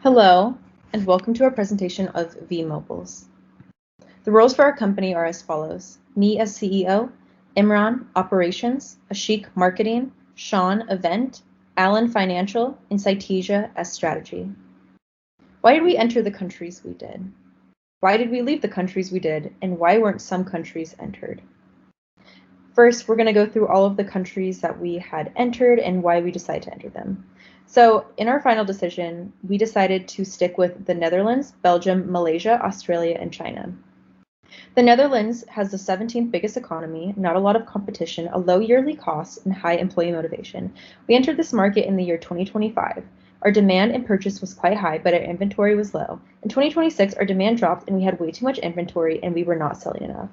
Hello, and welcome to our presentation of V-Mobiles. The roles for our company are as follows. Me as CEO, Imran, Operations, Ashik, Marketing, Sean, Event, Alan, Financial, and Saitija as Strategy. Why did we enter the countries we did? Why did we leave the countries we did, and why weren't some countries entered? First, we're going to go through all of the countries that we had entered and why we decided to enter them. So in our final decision, we decided to stick with the Netherlands, Belgium, Malaysia, Australia, and China. The Netherlands has the 17th biggest economy, not a lot of competition, a low yearly cost, and high employee motivation. We entered this market in the year 2025. Our demand and purchase was quite high, but our inventory was low. In 2026, our demand dropped and we had way too much inventory and we were not selling enough.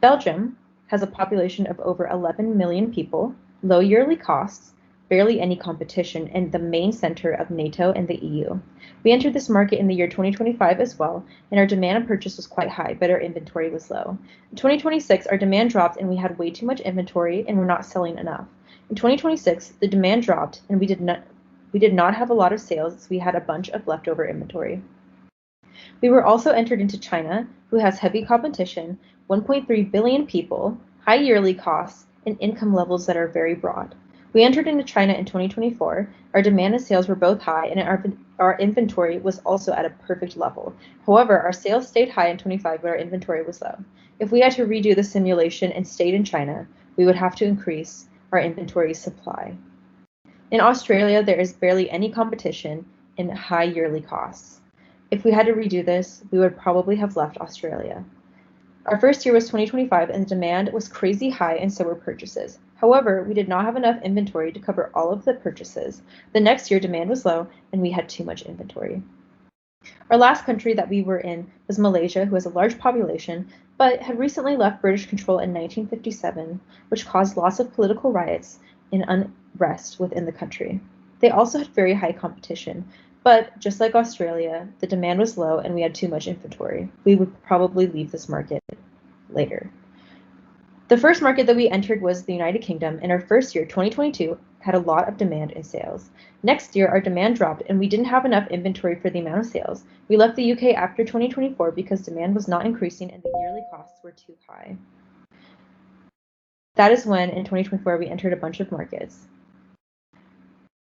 Belgium has a population of over 11 million people, low yearly costs, barely any competition, and the main center of NATO and the EU. We entered this market in the year 2025 as well, and our demand and purchase was quite high, but our inventory was low. In 2026, our demand dropped and we had way too much inventory and were not selling enough. In 2026, the demand dropped and we did not have a lot of sales, so we had a bunch of leftover inventory. We were also entered into China, who has heavy competition, 1.3 billion people, high yearly costs, and income levels that are very broad. We entered into China in 2024. Our demand and sales were both high, and our inventory was also at a perfect level. However, our sales stayed high in 25, but our inventory was low. If we had to redo the simulation and stayed in China, we would have to increase our inventory supply. In Australia, there is barely any competition and high yearly costs. If we had to redo this, we would probably have left Australia. Our first year was 2025 and the demand was crazy high and so were purchases. However, we did not have enough inventory to cover all of the purchases. The next year demand was low and we had too much inventory. Our last country that we were in was Malaysia, who has a large population, but had recently left British control in 1957, which caused lots of political riots and unrest within the country. They also had very high competition, but just like Australia, the demand was low and we had too much inventory. We would probably leave this market later. The first market that we entered was the United Kingdom, and our first year, 2022, had a lot of demand and sales. Next year, our demand dropped and we didn't have enough inventory for the amount of sales. We left the UK after 2024 because demand was not increasing and the yearly costs were too high. That is when, in 2024, we entered a bunch of markets.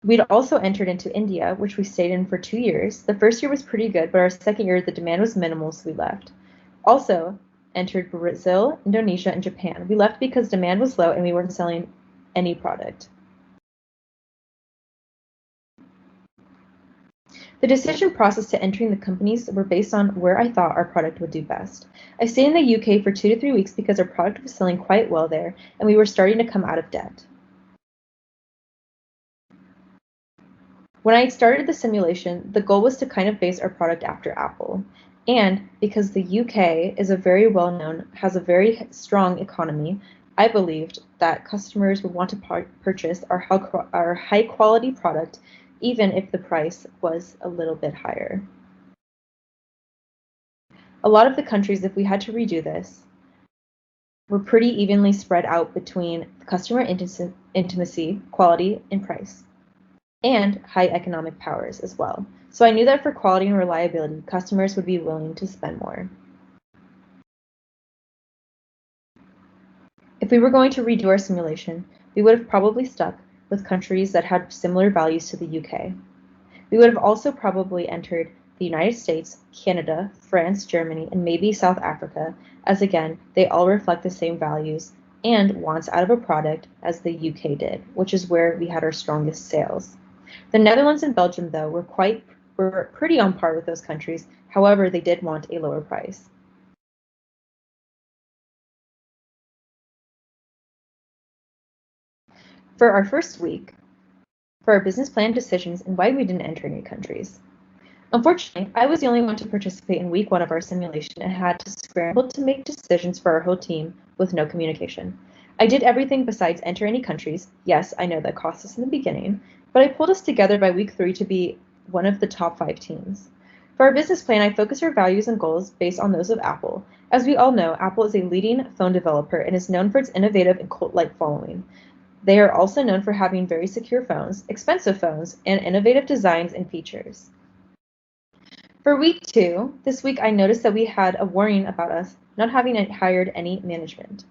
We'd also entered into India, which we stayed in for 2 years. The first year was pretty good, but our second year, the demand was minimal, so we left. Also entered Brazil, Indonesia, and Japan. We left because demand was low and we weren't selling any product. The decision process to entering the companies were based on where I thought our product would do best. I stayed in the UK for 2 to 3 weeks because our product was selling quite well there and we were starting to come out of debt. When I started the simulation, the goal was to kind of base our product after Apple. And because the UK is has a very strong economy, I believed that customers would want to purchase our high quality product even if the price was a little bit higher. A lot of the countries, if we had to redo this, were pretty evenly spread out between customer intimacy, quality, and price, and high economic powers as well. So I knew that for quality and reliability, customers would be willing to spend more. If we were going to redo our simulation, we would have probably stuck with countries that had similar values to the UK. We would have also probably entered the United States, Canada, France, Germany, and maybe South Africa, as again, they all reflect the same values and wants out of a product as the UK did, which is where we had our strongest sales. The Netherlands and Belgium, though, were pretty on par with those countries. However, they did want a lower price. For our first week, for our business plan decisions and why we didn't enter any countries. Unfortunately, I was the only one to participate in week 1 of our simulation and had to scramble to make decisions for our whole team with no communication. I did everything besides enter any countries. Yes, I know that cost us in the beginning, but I pulled us together by week 3 to be one of the top 5 teams. For our business plan, I focused our values and goals based on those of Apple. As we all know, Apple is a leading phone developer and is known for its innovative and cult-like following. They are also known for having very secure phones, expensive phones, and innovative designs and features. For week 2, this week I noticed that we had a warning about us not having hired any management.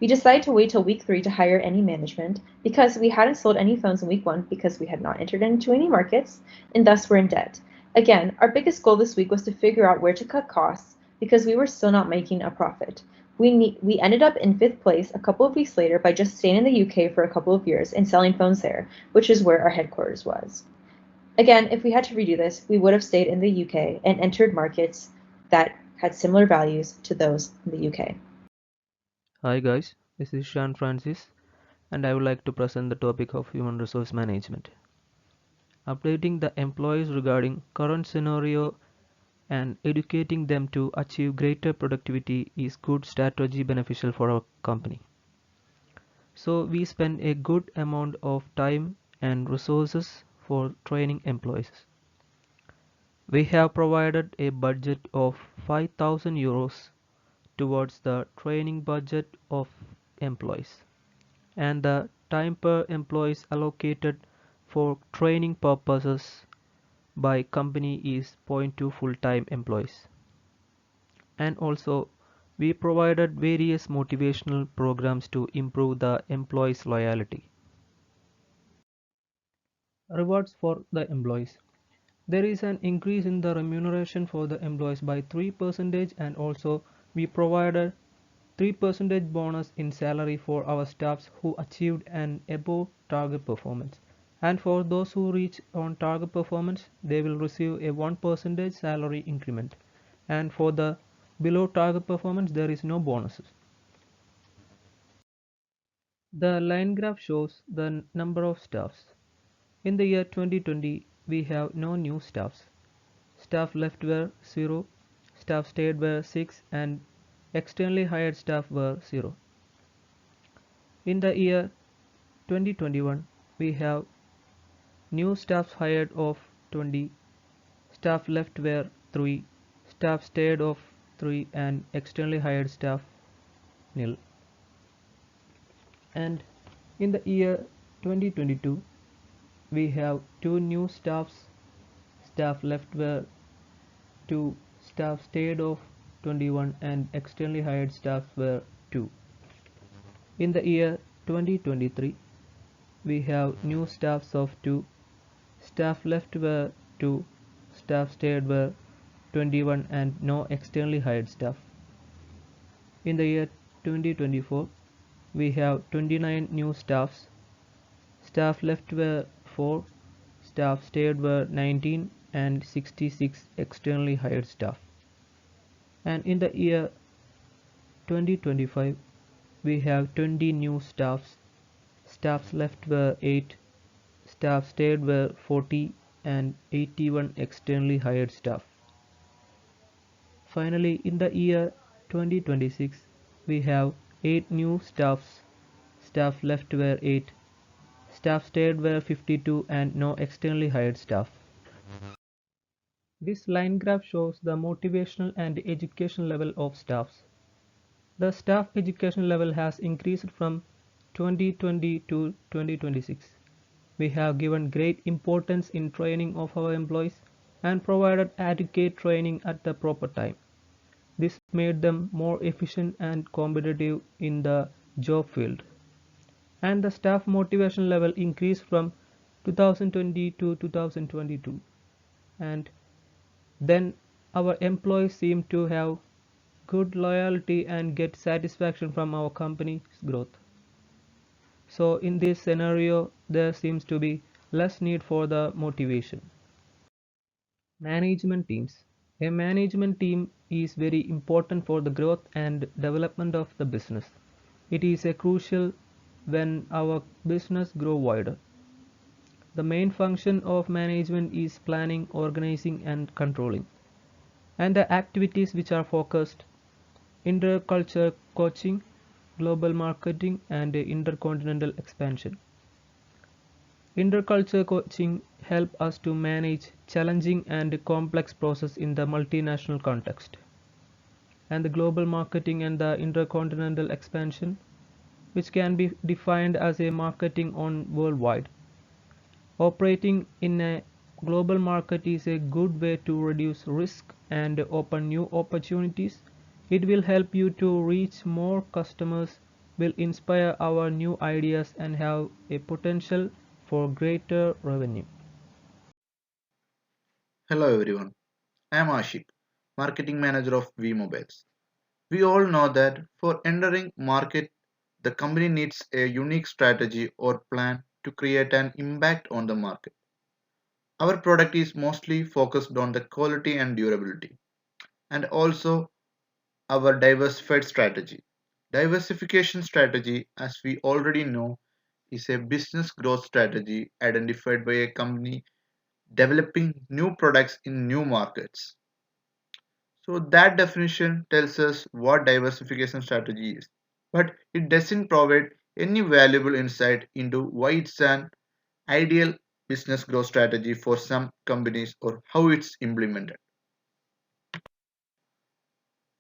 We decided to wait till week 3 to hire any management because we hadn't sold any phones in week 1 because we had not entered into any markets and thus were in debt. Again, our biggest goal this week was to figure out where to cut costs because we were still not making a profit. We ended up in 5th place a couple of weeks later by just staying in the UK for a couple of years and selling phones there, which is where our headquarters was. Again, if we had to redo this, we would have stayed in the UK and entered markets that had similar values to those in the UK. Hi guys, this is Sean Francis and I would like to present the topic of human resource management. Updating the employees regarding current scenario and educating them to achieve greater productivity is good strategy beneficial for our company. So we spend a good amount of time and resources for training employees. We have provided a budget of 5,000 euros towards the training budget of employees, and the time per employee allocated for training purposes by company is zero point 0.2 full-time employees. And also we provided various motivational programs to improve the employees' loyalty. Rewards for the employees. There is an increase in the remuneration for the employees by 3%, and also we provided 3% bonus in salary for our staffs who achieved an above target performance. And for those who reach on target performance, they will receive a 1% salary increment. And for the below target performance, there is no bonuses. The line graph shows the number of staffs. In the year 2020, we have no new staffs. Staff left were 0, staff stayed were 6, and externally hired staff were 0. In the year 2021, we have new staff hired of 20, staff left were 3, staff stayed of 3, and externally hired staff nil. And in the year 2022, we have 2 new staffs, staff left were 2, staff stayed of 21, and externally hired staff were 2. In the year 2023, we have new staffs of 2, staff left were 2, staff stayed were 21, and no externally hired staff. In the year 2024, we have 29 new staffs, staff left were 4, staff stayed were 19, and 66 externally hired staff. And in the year 2025, we have 20 new staffs, staffs left were 8, staff stayed were 40, and 81 externally hired staff. Finally, in the year 2026, we have 8 new staffs, staff left were 8, staff stayed were 52, and no externally hired staff. This line graph shows the motivational and education level of staffs. The staff education level has increased from 2020 to 2026. We have given great importance in training of our employees and provided adequate training at the proper time. This made them more efficient and competitive in the job field. And the staff motivation level increased from 2020 to 2022. And then our employees seem to have good loyalty and get satisfaction from our company's growth. So in this scenario, there seems to be less need for the motivation. Management teams. A management team is very important for the growth and development of the business. It is a crucial when our business grow wider. The main function of management is planning, organizing, and controlling, and the activities which are focused: interculture coaching, global marketing, and intercontinental expansion. Interculture coaching help us to manage challenging and complex process in the multinational context. And the global marketing and the intercontinental expansion, which can be defined as a marketing on worldwide, operating in a Global market is a good way to reduce risk and open new opportunities. It will help you to reach more customers, will inspire our new ideas and have a potential for greater revenue. Hello everyone, I am Ashik, Marketing Manager of VMobiles. We all know that for entering market, the company needs a unique strategy or plan to create an impact on the market. Our product is mostly focused on the quality and durability, and also our diversified strategy. Diversification strategy, as we already know, is a business growth strategy identified by a company developing new products in new markets. So that definition tells us what diversification strategy is, but it doesn't provide any valuable insight into why it's an ideal business growth strategy for some companies or how it's implemented.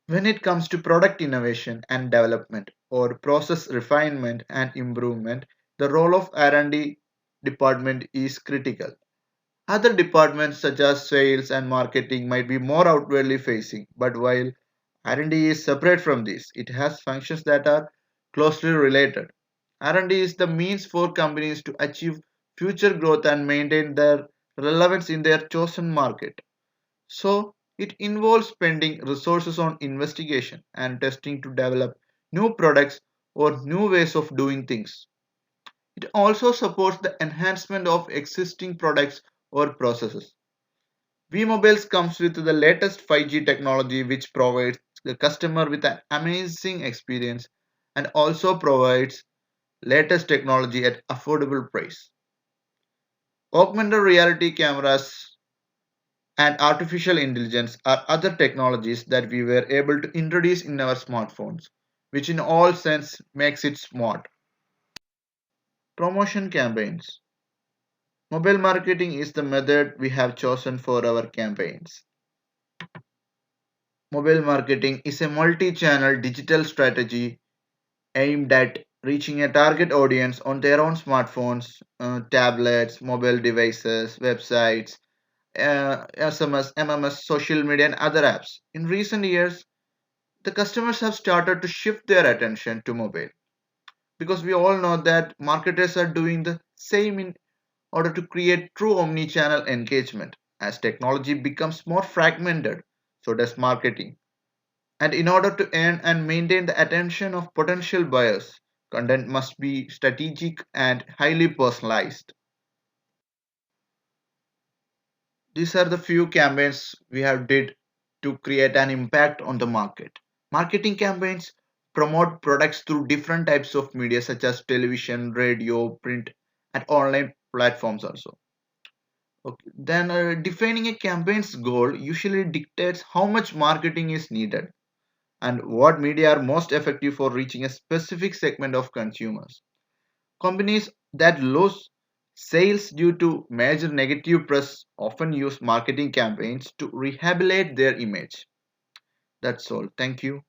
When it comes to product innovation and development or process refinement and improvement, the role of R&D department is critical. Other departments such as sales and marketing might be more outwardly facing, but while R&D is separate from this, it has functions that are closely related. R&D is the means for companies to achieve future growth and maintain their relevance in their chosen market. So, it involves spending resources on investigation and testing to develop new products or new ways of doing things. It also supports the enhancement of existing products or processes. V-Mobiles comes with the latest 5G technology which provides the customer with an amazing experience and also provides latest technology at affordable price. Augmented reality cameras and artificial intelligence are other technologies that we were able to introduce in our smartphones, which in all sense makes it smart. Promotion campaigns. Mobile marketing is the method we have chosen for our campaigns. Mobile marketing is a multi-channel digital strategy aimed at reaching a target audience on their own smartphones, tablets, mobile devices, websites, SMS, MMS, social media, and other apps. In recent years, the customers have started to shift their attention to mobile because we all know that marketers are doing the same in order to create true omni-channel engagement. As technology becomes more fragmented, so does marketing. And in order to earn and maintain the attention of potential buyers, content must be strategic and highly personalized. These are the few campaigns we have did to create an impact on the market. Marketing campaigns promote products through different types of media such as television, radio, print, and online platforms also. Okay. Then defining a campaign's goal usually dictates how much marketing is needed and what media are most effective for reaching a specific segment of consumers. Companies that lose sales due to major negative press often use marketing campaigns to rehabilitate their image. That's all. Thank you.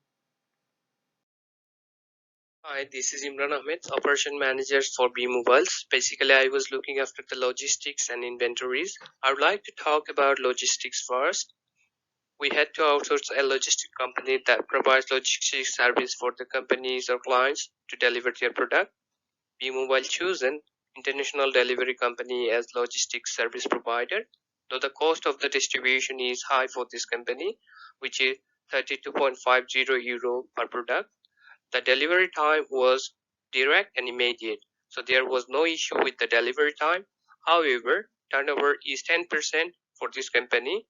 Hi, this is Imran Ahmed, Operation Manager for B Mobiles. Basically, I was looking after the logistics and inventories. I would like to talk about logistics first. We had to outsource a logistic company that provides logistics service for the companies or clients to deliver their product. B Mobile chose an international delivery company as logistics service provider, though the cost of the distribution is high for this company, which is 32.50 euro per product. The delivery time was direct and immediate, so there was no issue with the delivery time. However, turnover is 10% for this company.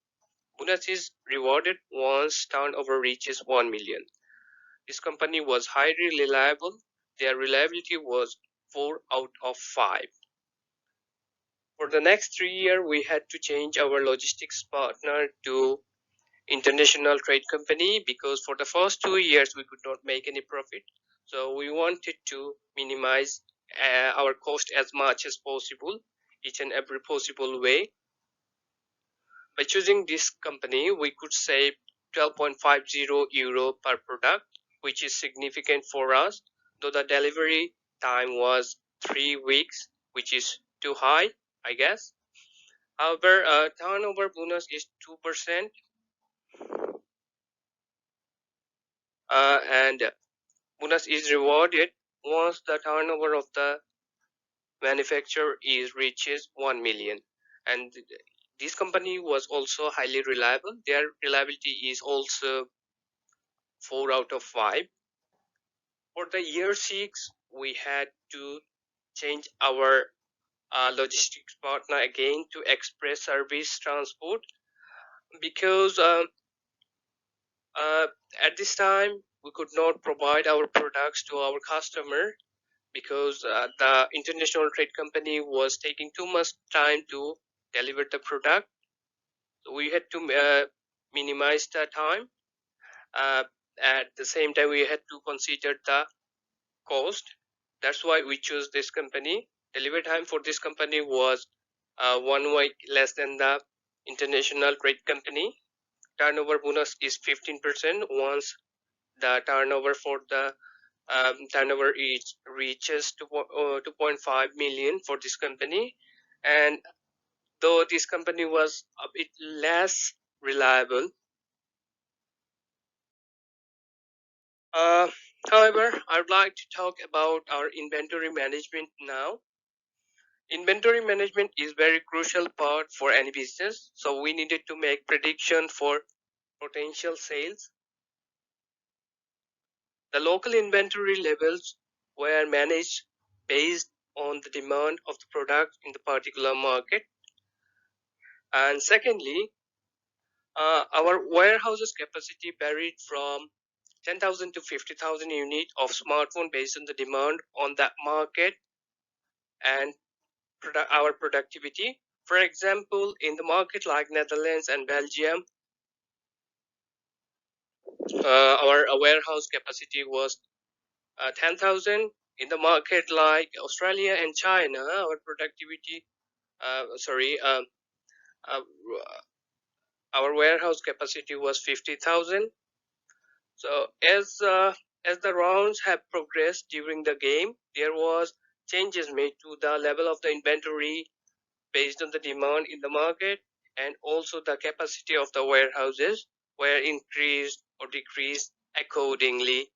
Bonus is rewarded once turnover reaches 1 million. This company was highly reliable. Their reliability was 4 out of 5. For the next 3 years, we had to change our logistics partner to international trade company because for the first 2 years we could not make any profit, so we wanted to minimize our cost as much as possible, each and every possible way. By choosing this company we could save 12.50 euro per product, which is significant for us, though the delivery time was 3 weeks, which is too high, I guess. However, turnover bonus is 2%, and bonus is rewarded once the turnover of the manufacturer is reaches 1 million. And this company was also highly reliable. Their reliability is also 4 out of 5. For the year 6, we had to change our logistics partner again to express service transport, because uh, at this time we could not provide our products to our customer, because the international trade company was taking too much time to deliver the product. So we had to minimize the time. uh, at the same time, we had to consider the cost. That's why we chose this company. Delivery time for this company was 1 week less than the international trade company. Turnover bonus is 15% once the turnover for the turnover reaches 2.5 million for this company. And though this company was a bit less reliable, uh, however, I would like to talk about our inventory management now. Inventory management is very crucial part for any business, so we needed to make prediction for potential sales. The local inventory levels were managed based on the demand of the product in the particular market. And secondly, our warehouses capacity varied from 10,000 to 50,000 units of smartphone based on the demand on that market and our productivity. For example, in the market like Netherlands and Belgium, our warehouse capacity was 10,000. In the market like Australia and China, our productivity, sorry, uh, our warehouse capacity was 50,000. So as the rounds have progressed during the game, there was changes made to the level of the inventory based on the demand in the market, and also the capacity of the warehouses were increased or decreased accordingly.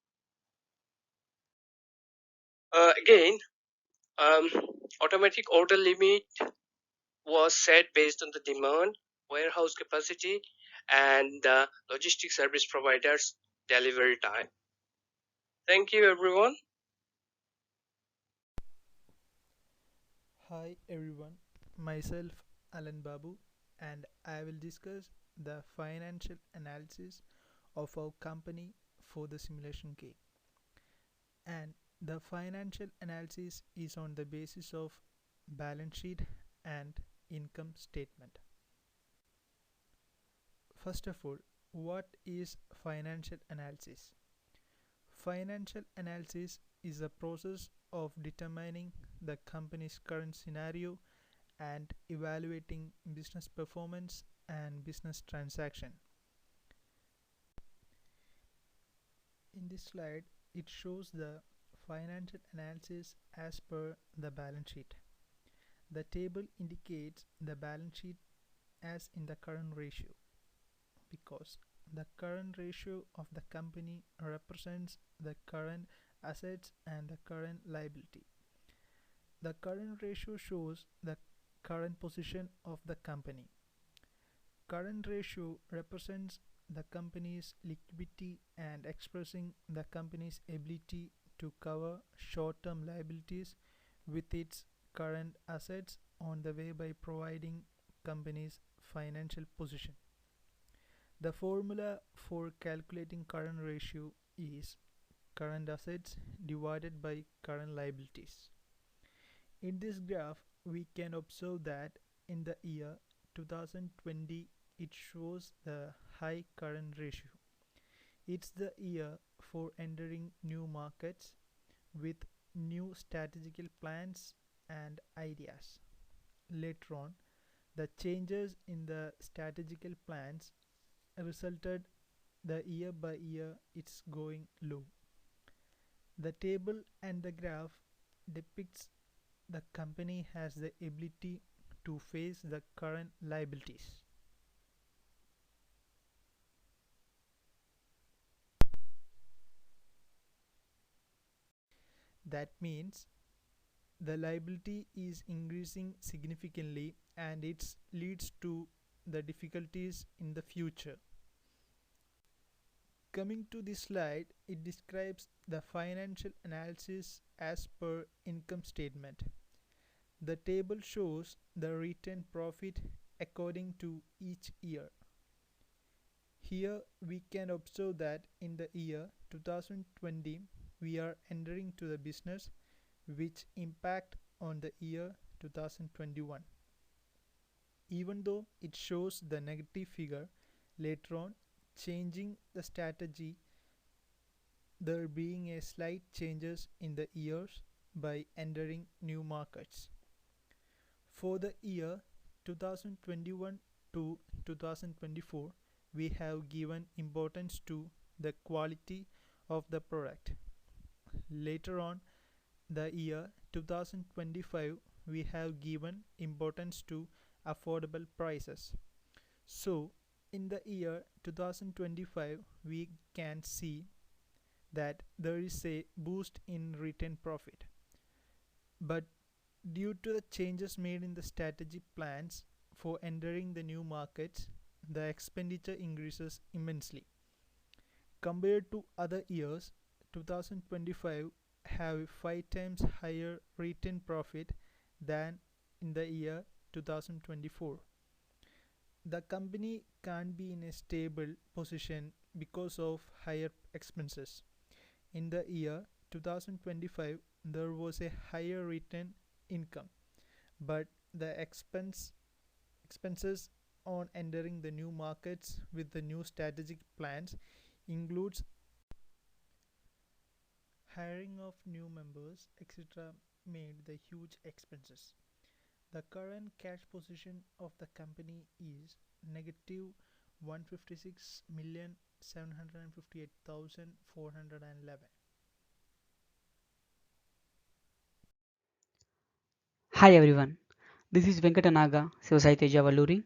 Again, um, automatic order limit was set based on the demand, warehouse capacity, and the logistic service providers delivery time. Thank you, everyone. Hi everyone, myself Alan Babu, and I will discuss the financial analysis of our company for the simulation game. And the financial analysis is on the basis of balance sheet and income statement. First of all, what is financial analysis? Financial analysis is a process of determining the company's current scenario and evaluating business performance and business transaction. In this slide, it shows the financial analysis as per the balance sheet. The table indicates the balance sheet as in the current ratio, because the current ratio of the company represents the current assets and the current liability. The current ratio shows the current position of the company. Current ratio represents the company's liquidity and expressing the company's ability to cover short-term liabilities with its current assets on the way by providing company's financial position. The formula for calculating current ratio is current assets divided by current liabilities. In this graph, we can observe that in the year 2020, it shows the high current ratio. It's the year for entering new markets with new strategical plans and ideas. Later on, the changes in the strategical plans resulted the year by year it's going low. The table and the graph depicts the company has the ability to face the current liabilities. That means the liability is increasing significantly and it leads to the difficulties in the future. Coming to this slide, it describes the financial analysis as per income statement. The table shows the retained profit according to each year. Here we can observe that in the year 2020 we are entering to the business which impact on the year 2021. Even though it shows the negative figure, later on changing the strategy there being a slight changes in the years by entering new markets. For the year 2021 to 2024, we have given importance to the quality of the product. Later on, the year 2025, we have given importance to affordable prices. So, in the year 2025, we can see that there is a boost in retained profit. But due to the changes made in the strategic plans for entering the new markets, the expenditure increases immensely. Compared to other years, 2025 have 5 times higher retained profit than in the year 2024. The company can't be in a stable position because of higher expenses. In the year 2025, there was a higher retained income, but the expenses on entering the new markets with the new strategic plans includes hiring of new members, etc. made the huge expenses. The current cash position of the company is negative 156,758,411. Hi everyone, this is Venkatanaga Sivasaiteja Valluri.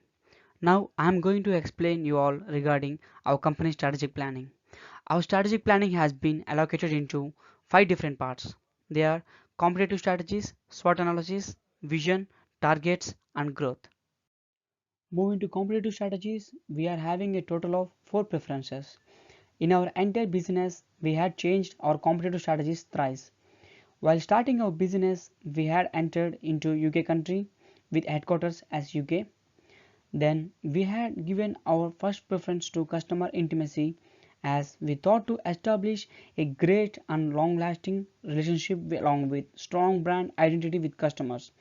Now I am going to explain you all regarding our company strategic planning. Our strategic planning has been allocated into 5 different parts. They are competitive strategies, SWOT analysis, vision, targets and growth. Moving to competitive strategies, we are having a total of 4 preferences. In our entire business, we had changed our competitive strategies thrice. While starting our business, we had entered into UK country with headquarters as UK. Then we had given our first preference to customer intimacy as we thought to establish a great and long-lasting relationship along with strong brand identity with customers.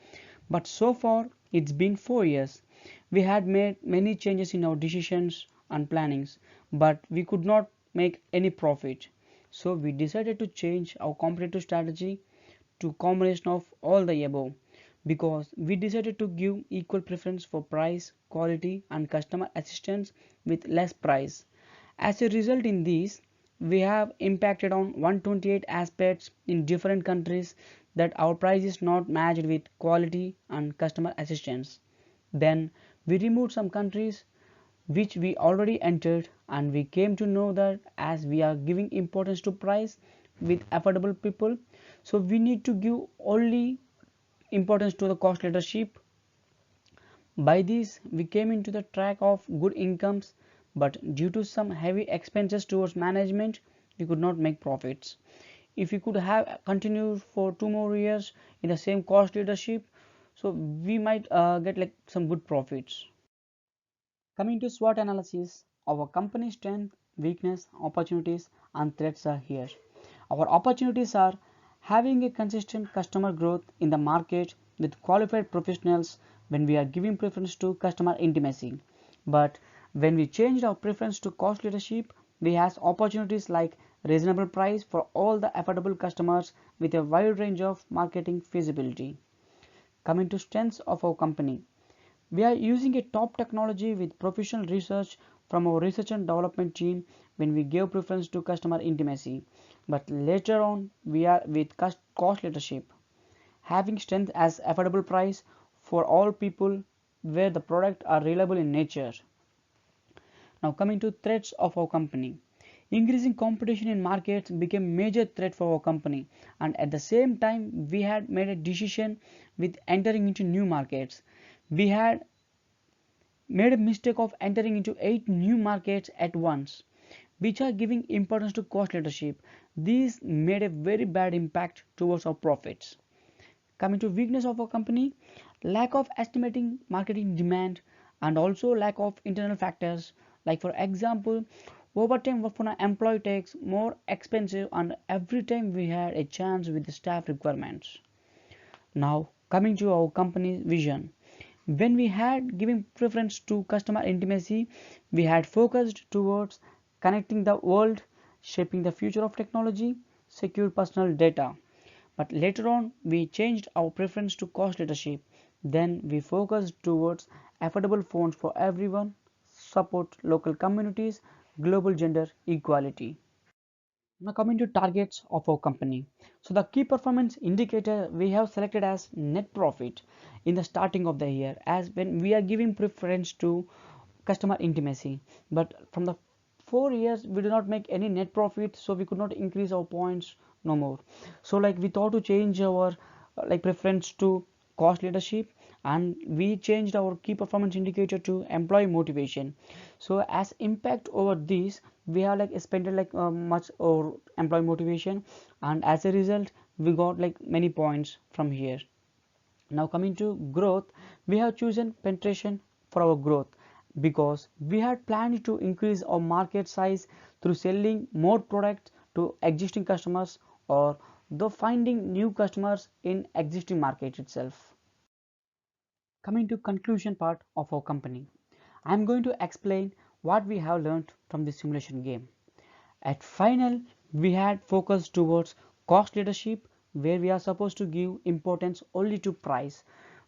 But so far it's been 4 years. We had made many changes in our decisions and plannings, but we could not make any profit. So we decided to change our competitive strategy to combination of all the above because we decided to give equal preference for price, quality and customer assistance with less price. As a result in this, we have impacted on 128 aspects in different countries that our price is not matched with quality and customer assistance. Then we removed some countries which we already entered and we came to know that as we are giving importance to price with affordable people, so we need to give only importance to the cost leadership. By this we came into the track of good incomes, but due to some heavy expenses towards management we could not make profits. If we could have continued for 2 more years in the same cost leadership, so we might get like some good profits. Coming to SWOT analysis, our company strength, weakness, opportunities and threats are here. Our opportunities are having a consistent customer growth in the market with qualified professionals when we are giving preference to customer intimacy. But when we changed our preference to cost leadership, we have opportunities like reasonable price for all the affordable customers with a wide range of marketing feasibility. Coming to strengths of our company, we are using a top technology with professional research from our research and development team when we gave preference to customer intimacy. But later on we are with cost leadership, having strength as affordable price for all people where the product are reliable in nature. Now coming to threats of our company. Increasing competition in markets became a major threat for our company, and at the same time we had made a decision with entering into new markets. We had made a mistake of entering into 8 new markets at once, which are giving importance to cost leadership. These made a very bad impact towards our profits. Coming to weakness of our company, lack of estimating marketing demand and also lack of internal factors, like for example, overtime work for an employee takes more expensive and every time we had a chance with the staff requirements. Now coming to our company's vision, when we had given preference to customer intimacy, we had focused towards connecting the world, shaping the future of technology, secure personal data. But later on, we changed our preference to cost leadership. Then we focused towards affordable phones for everyone, support local communities, global gender equality. Now coming to targets of our company. So the key performance indicator we have selected as net profit in the starting of the year, as when we are giving preference to customer intimacy. But from the 4 years we do not make any net profit, so we could not increase our points no more. So like we thought to change our like preference to cost leadership, and we changed our key performance indicator to employee motivation. So as impact over this, we have like spent like much or employee motivation, and as a result we got like many points from here. Now coming to growth, we have chosen penetration for our growth because we had planned to increase our market size through selling more products to existing customers or though finding new customers in existing market itself. Coming to conclusion part of our company, I am going to explain what we have learned from this simulation game. At final, we had focused towards cost leadership, where we are supposed to give importance only to price,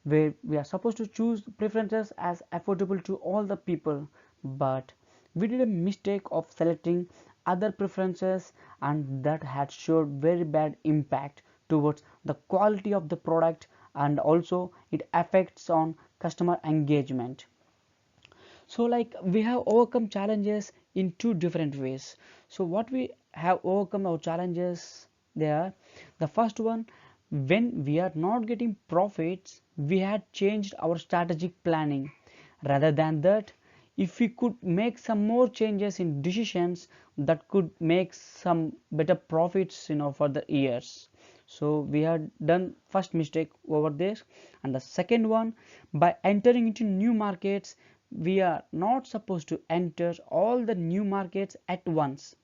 where we are supposed to choose preferences as affordable to all the people. But we did a mistake of selecting other preferences, and that had showed very bad impact towards the quality of the product, and also it affects on customer engagement. So like we have overcome challenges in two different ways. So what we have overcome our challenges there, the first one, when we are not getting profits, we had changed our strategic planning. Rather than that, if we could make some more changes in decisions, that could make some better profits for the years. So we had done first mistake over this. And the second one, by entering into new markets, we are not supposed to enter all the new markets at once.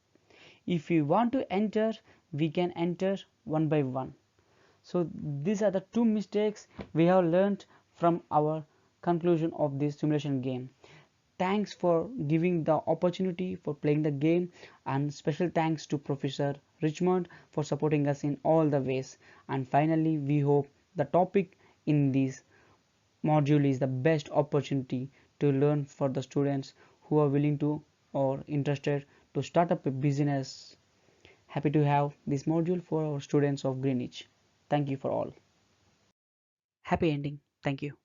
If we want to enter, we can enter one by one. So these are the two mistakes we have learned from our conclusion of this simulation game. Thanks for giving the opportunity for playing the game, and special thanks to Professor Richmond for supporting us in all the ways. And finally, we hope the topic in this module is the best opportunity to learn for the students who are willing to or interested to start up a business. Happy to have this module for our students of Greenwich. Thank you for all. Happy ending. Thank you.